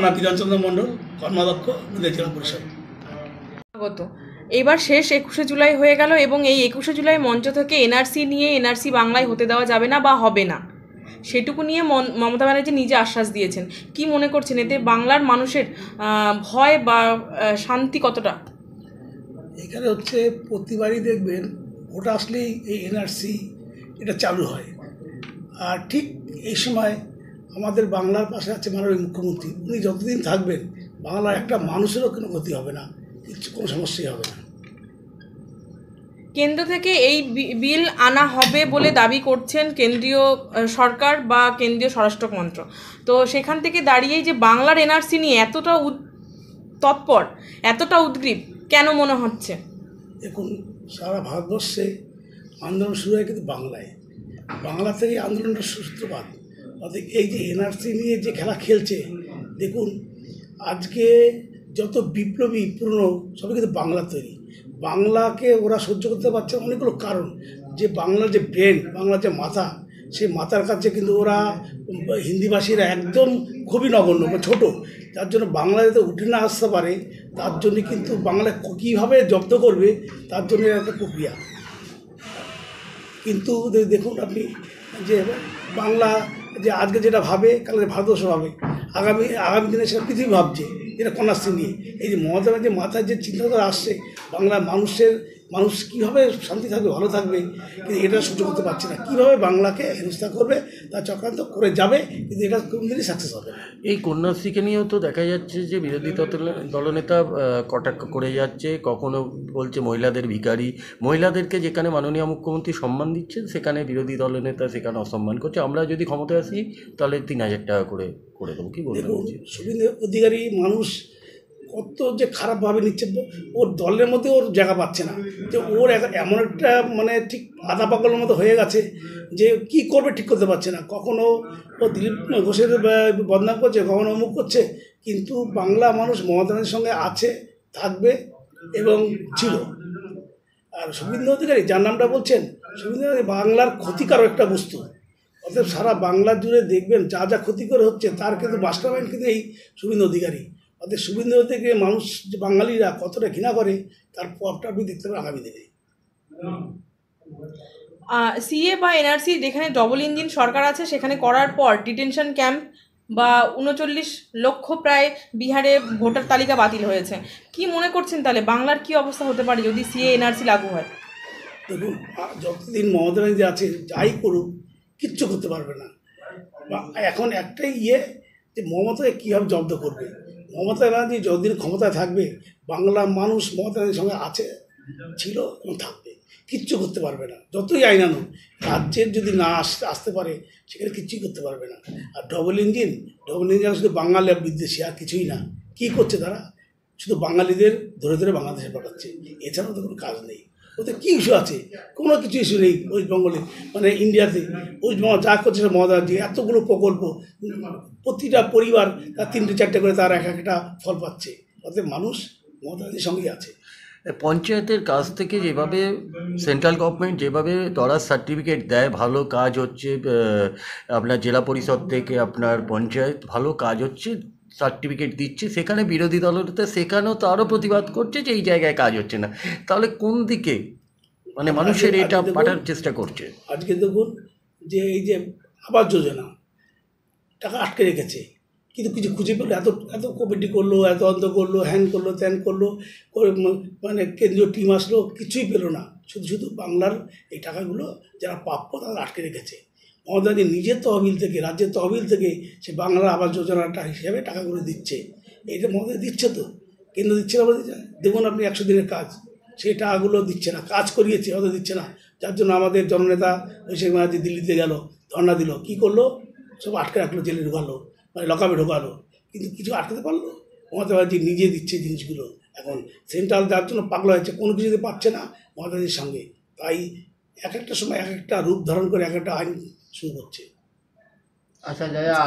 নাম বিধানচন্দ্র মণ্ডল, কর্মাধ্যক্ষ নদীয়া জেলা পরিষদ। এবার শেষ 21শে জুলাই হয়ে গেল এবং এই 21শে জুলাই মঞ্চ থেকে এনআরসি বাংলায় হতে দেওয়া যাবে না বা হবে না, সেটুকু নিয়ে মমতা ব্যানার্জি নিজে আশ্বাস দিয়েছেন। কি মনে করছেন, এতে বাংলার মানুষের ভয় বা শান্তি কতটা? এখানে হচ্ছে প্রতিবারই দেখবেন ভোট আসলেই এই এনআরসি এটা চালু হয়, আর ঠিক এই সময় আমাদের বাংলার পাশে আছে মাননীয় মুখ্যমন্ত্রী। উনি যতদিন থাকবেন বাংলার একটা মানুষেরও কোনো ক্ষতি হবে না, কোনো সমস্যাই হবে না। কেন্দ্র থেকে এই বিল আনা হবে বলে দাবি করছেন কেন্দ্রীয় সরকার বা কেন্দ্রীয় স্বরাষ্ট্র মন্ত্রক। তো সেখান থেকে দাঁড়িয়েই যে বাংলার এনআরসি নিয়ে এতটা তৎপর, এতটা উদ্গ্রীব কেন মনে হচ্ছে? দেখুন, সারা ভারতবর্ষে আন্দোলন শুরু হয় কিন্তু বাংলায়, বাংলা থেকেই আন্দোলনটা সূত্রপাত। অর্থাৎ এই যে এনআরসি নিয়ে যে খেলা খেলছে, দেখুন আজকে যত বিপ্লবী পুরনো সবই কিন্তু বাংলা তৈরি। বাংলাকে ওরা সহ্য করতে পারছে অনেকগুলো কারণ, যে বাংলার যে ব্রেন, বাংলার যে মাথা, সেই মাথার কাছে কিন্তু ওরা হিন্দিভাষীরা একদম খুবই নগণ্য বা ছোটো, যার জন্য বাংলা যাতে উঠে না আসতে পারে তার জন্য কিন্তু বাংলা কীভাবে জব্দ করবে তার জন্য একটা প্রক্রিয়া। কিন্তু দেখুন আপনি যে বাংলা যে আজকে যেটা ভাবে কালকে ভারতবর্ষ ভাবে, আগামী দিনে সেটা পৃথিবী ভাবছে, যেটা কন্যাশ্রী নিয়ে। এই যে মমতা ব্যানার্জি মাথায় যে চিন্তাধারা আসছে, বাংলার মানুষ কীভাবে শান্তি থাকবে, ভালো থাকবে, কিন্তু এটা সহ্য করতে পারছে না। কীভাবে বাংলাকে হেনস্থা করবে তার চক্রান্ত করে যাবে, কিন্তু এটা কোনোদিনই সাকসেস হবে না। এই কন্যাশ্রীকে নিয়েও তো দেখা যাচ্ছে যে বিরোধী দলনেতা কটাক্ষ করে যাচ্ছে, কখনো বলছে মহিলাদের ভিখারি, মহিলাদেরকে যেখানে মাননীয় মুখ্যমন্ত্রী সম্মান দিচ্ছেন সেখানে বিরোধী দলনেতা সেখানে অসম্মান করছে। আমরা যদি ক্ষমতায় আসি তাহলে 3000 টাকা করে দেবো। কী বলবো? শুভেন্দু অধিকারী মানুষ কত যে খারাপভাবে নিচ্ছে, ওর দলের মধ্যে ওর জায়গা পাচ্ছে না, যে ওর এমন একটা মানে ঠিক আধা পাগলের মতো হয়ে গেছে যে কি করবে ঠিক করতে পারছে না। কখনো ও দিলীপ ঘোষের বদনাম করছে, কখনো অমুক করছে, কিন্তু বাংলা মানুষ মমতা ব্যানার্জির সঙ্গে আছে, থাকবে এবং ছিল। আর শুভেন্দু অধিকারী যার নামটা বলছেন, শুভেন্দু অধিকারী বাংলার ক্ষতিকারক একটা বস্তু। অর্থাৎ সারা বাংলা জুড়ে দেখবেন যা ক্ষতিকর হচ্ছে তার কিন্তু মাস্টারমাইন্ড কিন্তু এই শুভেন্দু অধিকারী। অর্থাৎ শুভেন্দু অধিকারী মানুষ যে বাঙালিরা কতটা ঘৃণা করে তার পরটা আপনি দেখতে পাবেন আগামী দিনে। সিএ বা এনআরসি যেখানে ডবল ইঞ্জিন সরকার আছে সেখানে করার পর ডিটেনশন ক্যাম্প বা 39 লক্ষ প্রায় বিহারে ভোটার তালিকা বাতিল হয়েছে। কি মনে করছেন তাহলে বাংলার কি অবস্থা হতে পারে যদি সিএ এনআরসি লাগু হয়? দেখুন, যতদিন মমতা ব্যানার্জি আছে যাই করুক কিচ্ছু করতে পারবে না। এখন একটাই যে মমতাকে কীভাবে জব্দ করবে। মমতা ব্যানার্জি যতদিন ক্ষমতায় থাকবে বাংলা মানুষ মমতা ব্যানার্জির সঙ্গে আছে, ছিল এবং থাকবে, কিচ্ছু করতে পারবে না। যতই আইন আনুক, রাজ্যের যদি না আসতে পারে সেখানে কিচ্ছুই করতে পারবে না। আর ডবল ইঞ্জিন শুধু বাঙালি আর বিদেশি, আর কিছুই না। কী করছে তারা? শুধু বাঙালিদের ধরে বাংলাদেশে পাঠাচ্ছে, এছাড়াও তো কোনো কাজ নেই। ওতে কী ইস্যু আছে? কোনো কিছু ইস্যু নেই ওয়েস্টবেঙ্গলে, মানে ইন্ডিয়াতে। ওয়েস্টবেঙ্গল যা করছে মমতা ব্যানার্জি, এতগুলো প্রকল্প, প্রতিটা পরিবার তার 3-4টে করে তার একটা ফল পাচ্ছে। অতএব মানুষ মমতা ব্যানার্জির সঙ্গেই আছে। পঞ্চায়েতের কাছ থেকে যেভাবে সেন্ট্রাল গভর্নমেন্ট যেভাবে দরাজ সার্টিফিকেট দেয়, ভালো কাজ হচ্ছে, আপনার জেলা পরিষদ থেকে আপনার পঞ্চায়েত ভালো কাজ হচ্ছে সার্টিফিকেট দিচ্ছে, সেখানে বিরোধী দলনেতা সেখানেও তো আরও প্রতিবাদ করছে যে এই জায়গায় কাজ হচ্ছে না। তাহলে কোন দিকে মানে মানুষের এটা পাঠার চেষ্টা করছে? আজকে দেখুন যে এই যে আবাস যোজনা টাকা আটকে রেখেছে, কিন্তু কিছু খুঁজে পেলো, এত কমিটি করলো, এত অন্ত করলো, হ্যান করলো, ত্যান করলো, মানে কেন্দ্রীয় টিম আসলো, কিছুই পেলো না। শুধু বাংলার এই টাকাগুলো যারা প্রাপ্য তারা আটকে রেখেছে। মমতা ব্যানার্জি নিজের তহবিল থেকে, রাজ্যের তহবিল থেকে সে বাংলার আবাস যোজনাটা হিসেবে টাকাগুলো দিচ্ছে। এইটা মমতা দিচ্ছে তো, কেন্দ্র দিচ্ছে না বলে দেখুন আপনি 100 দিনের কাজ, সেই টাকাগুলো দিচ্ছে না। কাজ করিয়েছে, হয়তো দিচ্ছে না, যার জন্য আমাদের জননেতা অভিষেক ব্যানার্জি দিল্লিতে গেল, ধর্ণা দিল, কী করলো? সব আটকে রাখলো, জেলে ঢোকালো, মানে লকআপে ঢোকালো, কিন্তু কিছু আটকাতে পারলো? মমতা ব্যানার্জি নিজে দিচ্ছে জিনিসগুলো। এখন সেন্ট্রাল যার জন্য পাগলা হয়েছে, কোনো কিছু দিতে পারছে না মমতা ব্যানার্জির সঙ্গে, তাই এক একটা সময় এক একটা রূপ ধারণ করে এক একটা আইন শুরু করছে। আচ্ছা দাদা,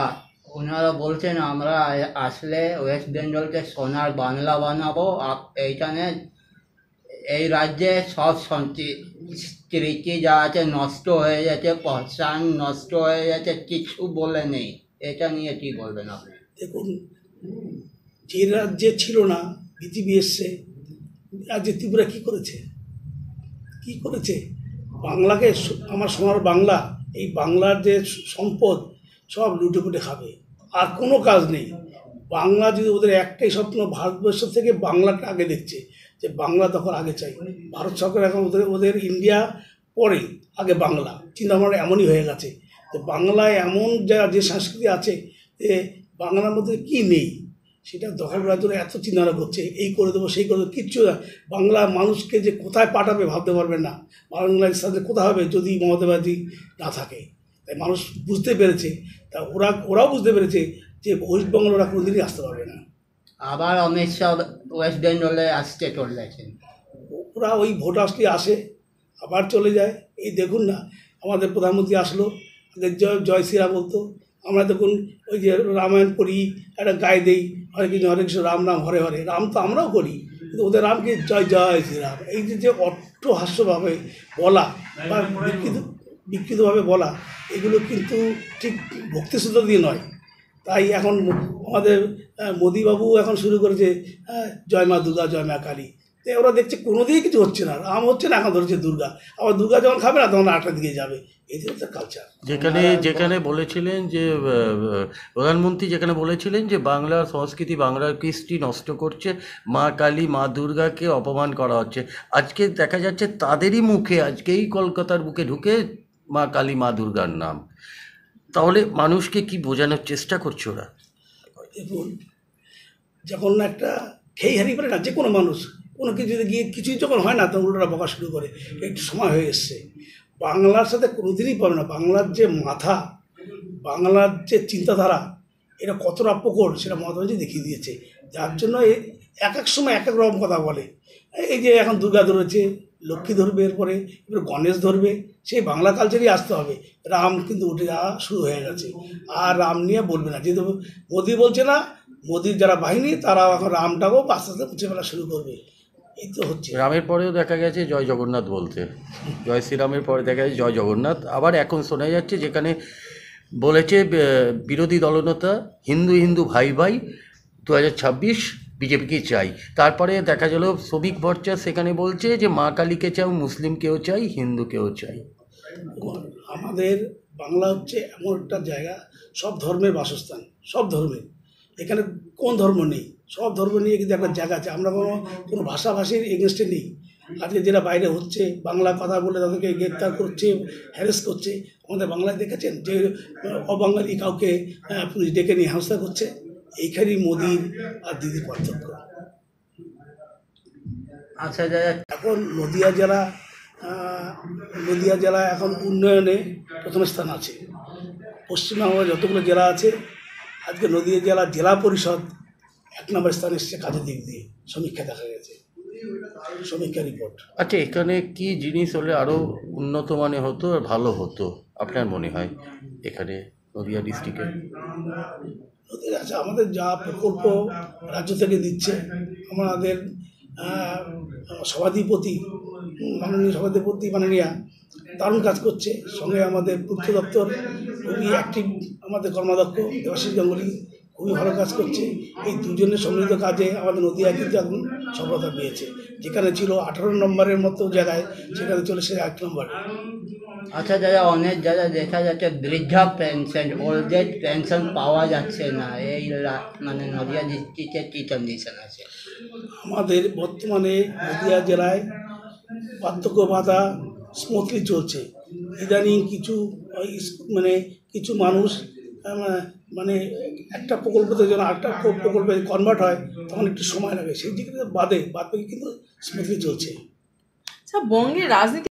ওনারা বলছেন আমরা আসলে ওয়েস্ট বেঙ্গলকে সোনার বাংলা বানাবো, এইখানে এই রাজ্যে সব স্মৃতি যা আছে নষ্ট হয়ে যাচ্ছে, পহচান নষ্ট হয়ে যাচ্ছে, কিছু বলে নেই। এটা নিয়ে কি বলবেন আপনি? দেখুন, যে রাজ্যে ছিল না বিজেপি এসছে, রাজ্যে ত্রিপুরা কী করেছে, কী করেছে? বাংলাকে আমার সোনার বাংলা, এই বাংলার যে সম্পদ সব লুটে পুটে খাবে, আর কোনো কাজ নেই। বাংলা যদি ওদের একটাই স্বপ্ন, ভারতবর্ষ থেকে বাংলাটা আগে দেখছে, যে বাংলা তখন আগে চাই। ভারত সরকার এখন ওদের ইন্ডিয়া পরে, আগে বাংলা চিন্তাভাবনা এমনই হয়ে গেছে যে বাংলায় এমন যে সংস্কৃতি আছে যে বাংলার মধ্যে কী নেই সেটা দখল করার জন্য এত চিন্তা করছে, এই করে দেবো সেই করে দেবো, কিচ্ছু না। বাংলা মানুষকে যে কোথায় পাঠাবে ভাবতে পারবেন না, বাংলার সাথে কোথায় হবে যদি মমতা ব্যানার্জি না থাকে। তাই মানুষ বুঝতে পেরেছে, তা ওরাও বুঝতে পেরেছে যে ওয়েস্ট বেঙ্গল ওরা কোনোদিনই আসতে পারবে না। আবার অমিত শাহ ওয়েস্ট বেঙ্গলে আসতে চলেছেন। ওরা ওই ভোট আসলে আসে আবার চলে যায়। এই দেখুন না, আমাদের প্রধানমন্ত্রী আসলো, আগে জয় শ্রীরাম বলতো, আমরা দেখুন ওই যে রামায়ণ পড়ি, একটা গায়ে দেই হরে কৃষ্ণ হরে কৃষ্ণ রাম রাম হরে হরে, রাম তো আমরাও করি, কিন্তু ওদের রামকে জয় জয় শ্রীরাম। এই যে অট্টহাস্যভাবে বলা বা বিকৃতভাবে বলা, এগুলো কিন্তু ঠিক ভক্তিসূত্র দিয়ে নয়। তাই এখন আমাদের মোদিবাবু এখন শুরু করেছে জয় মা দুর্গা জয় মা কালী। তো ওরা দেখছে কোনোদিনই কিছু হচ্ছে না, রাম হচ্ছে না, এখন ধরছে দুর্গা। আবার দুর্গা যখন খাবে না তখন আটটা দিকে যাবে, এই যে হচ্ছে কালচার। যেখানে বলেছিলেন যে প্রধানমন্ত্রী যেখানে বলেছিলেন যে বাংলার সংস্কৃতি বাংলার কৃষ্টি নষ্ট করছে, মা কালী মা দুর্গাকে অপমান করা হচ্ছে, আজকে দেখা যাচ্ছে তাদেরই মুখে, আজকেই কলকাতার বুকে ঢুকে মা কালী মা দুর্গার নাম। তাহলে মানুষকে কি বোঝানোর চেষ্টা করছে ওরা? দেখুন, যখন একটা খেই হারিয়ে পারে না যে কোনো মানুষ, কোনো কিছু গিয়ে কিছুই যখন হয় না তখন ওরা বকা শুরু করে, একটু সময় হয়ে এসছে। বাংলার সাথে কোনোদিনই পারে না, বাংলার যে মাথা, বাংলার যে চিন্তাধারা, এটা কতটা প্রকট সেটা মমতা ব্যানার্জি দেখিয়ে দিয়েছে। যার জন্য এক এক সময় এক এক রকম কথা বলে। এই যে এখন দুর্গা ধরেছে, লক্ষ্মী ধরবে, এরপরে এবার গণেশ ধরবে, সেই বাংলা কালচারই আসতে হবে। রাম কিন্তু উঠে যাওয়া শুরু হয়ে গেছে, আর রাম নিয়ে বলবে না, যেহেতু মোদি বলছে না, মোদির যারা বাহিনী তারাও এখন রামটাকেও আস্তে আস্তে মুছে ফেলা শুরু করবে। এই তো হচ্ছে। রামের পরেও দেখা গেছে জয় জগন্নাথ বলতে, জয় শ্রীরামের পরে দেখা যাচ্ছে জয় জগন্নাথ। আবার এখন শোনা যাচ্ছে যেখানে বলেছে বিরোধী দলনেতা হিন্দু হিন্দু ভাই ভাই 2026 বিজেপিকে চাই। তারপরে দেখা গেল শ্রমিক ভট্টাচার্য সেখানে বলছে যে মা কালীকে চাও, মুসলিমকেও চাই, হিন্দুকেও চাই। আমাদের বাংলা হচ্ছে এমন একটা জায়গা, সব ধর্মের বাসস্থান, সব ধর্মের, এখানে কোন ধর্ম নেই, সব ধর্ম নিয়ে কিন্তু একটা জায়গা আছে। আমরা কোনো ভাষাভাষীর এগেনস্টে নেই। আজকে যেটা বাইরে হচ্ছে, বাংলা কথা বলে তাদেরকে গ্রেপ্তার করছে, হ্যারেস করছে। আমাদের বাংলায় দেখেছেন যে অবাঙালি কাউকে পুলিশ ডেকে নিয়ে হেনস্থা করছে। এইখানেই মোদির আর দিদির পার্থক্য। আচ্ছা দাদা, এখন নদিয়া জেলা এখন উন্নয়নে প্রথম স্থান আছে। পশ্চিমবাংলার যতগুলো জেলা আছে, আজকে নদিয়া জেলা পরিষদ 1 নম্বর স্থানে এসছে কাজের দিক দিয়ে, সমীক্ষা দেখা গেছে, সমীক্ষা রিপোর্ট। আচ্ছা, এখানে কি জিনিস হলে আরও উন্নত মানে হতো আর ভালো হতো আপনার মনে হয় এখানে নদিয়া ডিস্ট্রিক্টে? আচ্ছা, আমাদের যা প্রকল্প রাজ্য থেকে দিচ্ছে, আমাদের সভাধিপতি মাননীয় সভাধিপতি মাননীয়া দারুণ কাজ করছে। সঙ্গে আমাদের পূর্ত দপ্তর খুবই অ্যাক্টিভ, আমাদের কর্মাধ্যক্ষ দেবাশিস গাঙ্গুলি খুবই ভালো কাজ করছে। এই দুজনের সম্মিলিত কাজে আমাদের নদিয়া কিন্তু এখন সফলতা পেয়েছে। যেখানে ছিল 18 নম্বরের মতো জায়গায়, সেখানে চলে এসে 1 নম্বরে। আচ্ছা দাদা, অনেক জায়গায় দেখা যাচ্ছে বৃদ্ধা পেনশন, ওল্ড এজ পেনশন পাওয়া যাচ্ছে না, এই মানে নদিয়া ডিস্ট্রিক্টে কী কন্ডিশন আছে? আমাদের বর্তমানে নদিয়া জেলায় বার্ধক্য ভাতা স্মুথলি চলছে। ইদানিং কিছু মানুষ মানে একটা প্রকল্প থেকে যেন আরেকটা প্রকল্পে কনভার্ট হয়, তখন একটু সময় লাগে, সেই দিকে বাদ বাকি কিন্তু স্মুথলি চলছে। আচ্ছা, বঙ্গের রাজনীতি